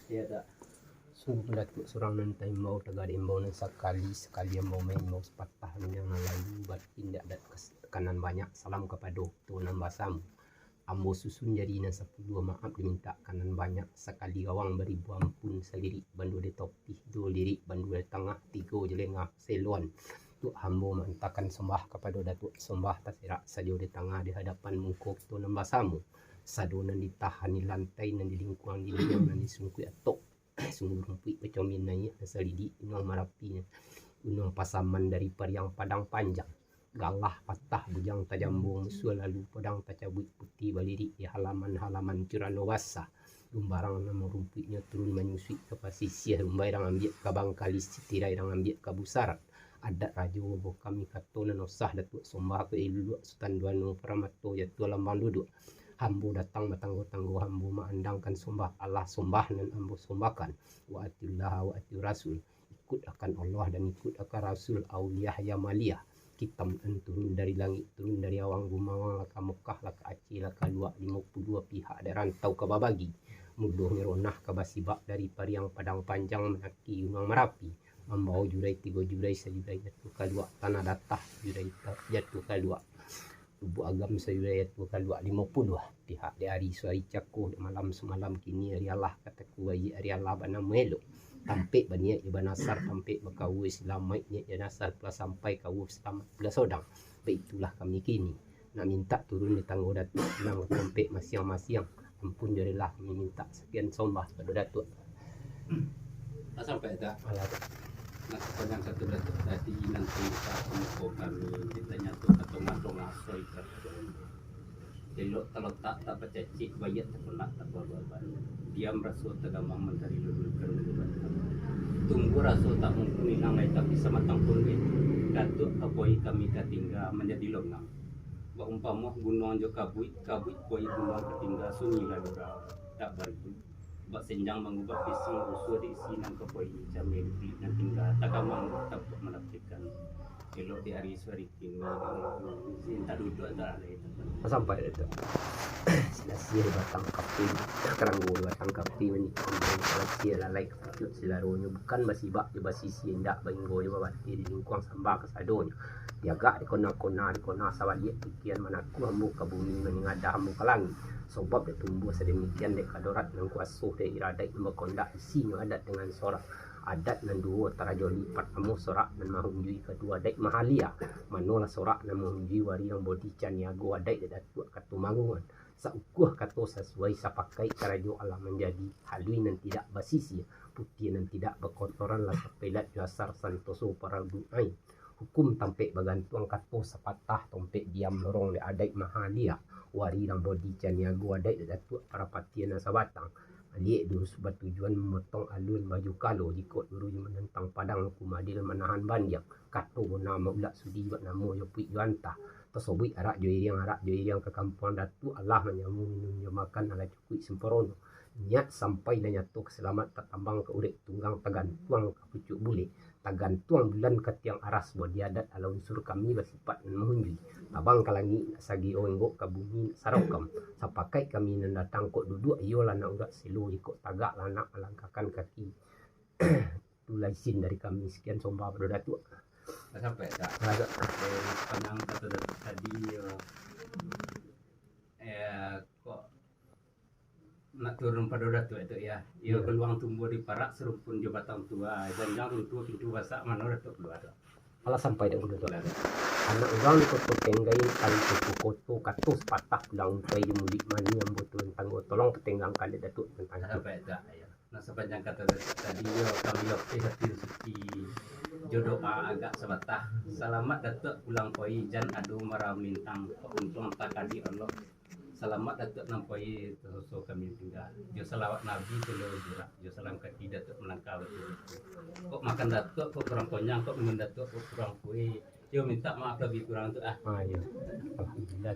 Iya tak. Sungguh datuk surang nantai mau tegar imbau nan sekali mau main mau sepatah yang lalu buat tindak dat kanan banyak salam kepada tuan basamu. Ambo susun jadi na 10 maaf diminta kanan banyak sekali gawang beribu ampun selirik bandu di topi dua lirik bandu di tengah tiga jelengah seluan tu hambo mantakan sembah kepada datuk sembah tasirak saja di tengah di hadapan muka tu nambasamu sadonan ditahan di lantai nan di lingkungan di liang nan disungkui atok sungguh rumpui pecomin nanya selidi inong marapinya unong pasaman dari periang padang panjang galah patah bujang tajambung musuh lalu pedang tacabut putih baliri di halaman-halaman curano basah lumbarang nama rumpunya turun menyusui ke pasisir lumbarang ambil ke bangkalis tirai rang ambil ke busarat adat rajo kami katona nosah datuk sombah ke ilu sultan duano pramato jatuh lambang duduk hambo datang bertangguh-tangguh hambo mengandangkan sombah Allah sombah dan hambo sombahkan wa atillah wa atil rasul ikut akan Allah dan ikut akan rasul auliyah ya maliyah kitam turun dari langit turun dari awang gumawang laka Mekah laka Aceh laka luak 52 pihak ada rantau ke babagi mudoh nyeronah ke basibak dari pariang padang panjang menaki gunung merapi membawa jurai 3 jurai sejurai jatuh ke luak tanah datah jurai jatuh ke luak tubuh agam sejurai jatuh ke luak 50 pihak di hari suari cakuh malam semalam kini hari Allah kataku hari Allah bana melo tampik banyak iban asar tampik berkawu selamat nya asar pula sampai kawu selamat pula sodang baiklah kami kini nak minta turun di tangguh datuk nang tampik masing-masing ampun jadilah kami minta sekian sombah pada datuk sampai tak nak sepanjang satu datuk tadi nanti kita temu kami ditanya tu atau ngadong asoi elok terletak tak bercecik bayat terpenak tak berbaban diam rasul tergamang mentari lulul kerumunan tunggu rasul tak mungkin nangai tapi sematang pun datuk apoi kami katingga menjadi longang baumpama gunung jo kabut poi gunung ketingga sunyi lalura tak berikut bak senjang mengubah pising usul diisi nang kepoi jamil di nang tinggal tagamang tak menafsirkan elok di hari suari kini tak duduk tak ada itu sampai itu silasi batang kapi kerang gol batang kapi menikam silasi lalai kepucut silaronyo bukan basibak di basisi indak banggo di babati di lingkuang sambak kesadonyo diagak di kona-kona sawaliat pikian manaku hambu ke bumi meningada hambu ke langit sebab dia tumbuh sedemikian dek kadorat nang kuasuh dek iradat berkondak isinya adat dengan sorak adat nan dua tarajo lipat amu sorak nan mahunjui kedua dek mahalia manola sorak nan mahunjui wari yang bodi caniago adat datuk katu mangungan saukuh katu sesuai sapakai tarajo alam menjadi halui nan tidak basisi putih nan tidak berkotoran lah sepelat dasar santoso para dunai hukum tampek bagantuang katu sepatah tompek diam lorong le adat mahalia wari yang bodi caniago adat datuk para patian sabatang Adik dulu sebab tujuan memotong alun baju kalo jikot dulu menentang padang kumadil menahan banjak kato nama ulak sudi buat nama yopi juanta tersobui arak joiriang ke kampung datu Allah menyamu minum jo makan ala cukui semporono niat sampai dan nyatu selamat tertambang ke urip tunggang tagantuang ke pucuk bule tagantuang bulan ke tiang aras buat diadat ala unsur kami bersifat menghunjui abang kalangi sagi onggok ke bumi sarokam sapakai kami nan datang kok duduk iyo lana urat selo ikut tagak lana melangkahkan kaki tulaisin dari kami sekian sombah pada datuk sampai tak panjang kata datuk tadi kok nak turun pada datuk itu ya ia peluang tumbuh di parak serupun di batang tua dan jangan runtuh pintu basak mana datuk keluar malah sampai dah udah tuan anak orang di kota tenggai kali koto katus patah pulang untai di mudik mani yang betul tangguh tolong petenggang kali datuk tentang sampai tak ya nah sepanjang kata tadi kami lokasi hati rezeki jodoh agak sebatah selamat datuk pulang koi jan adu marah melintang untung tak kadi Allah selamat datuk nampai sosok kami tinggal jo selawat nabi telo jurak jo salam kaki datuk melangkah betul kok makan datuk kok kurang konyang kok minum datuk kok kurang kue yo minta maaf lebih kurang tu ya alhamdulillah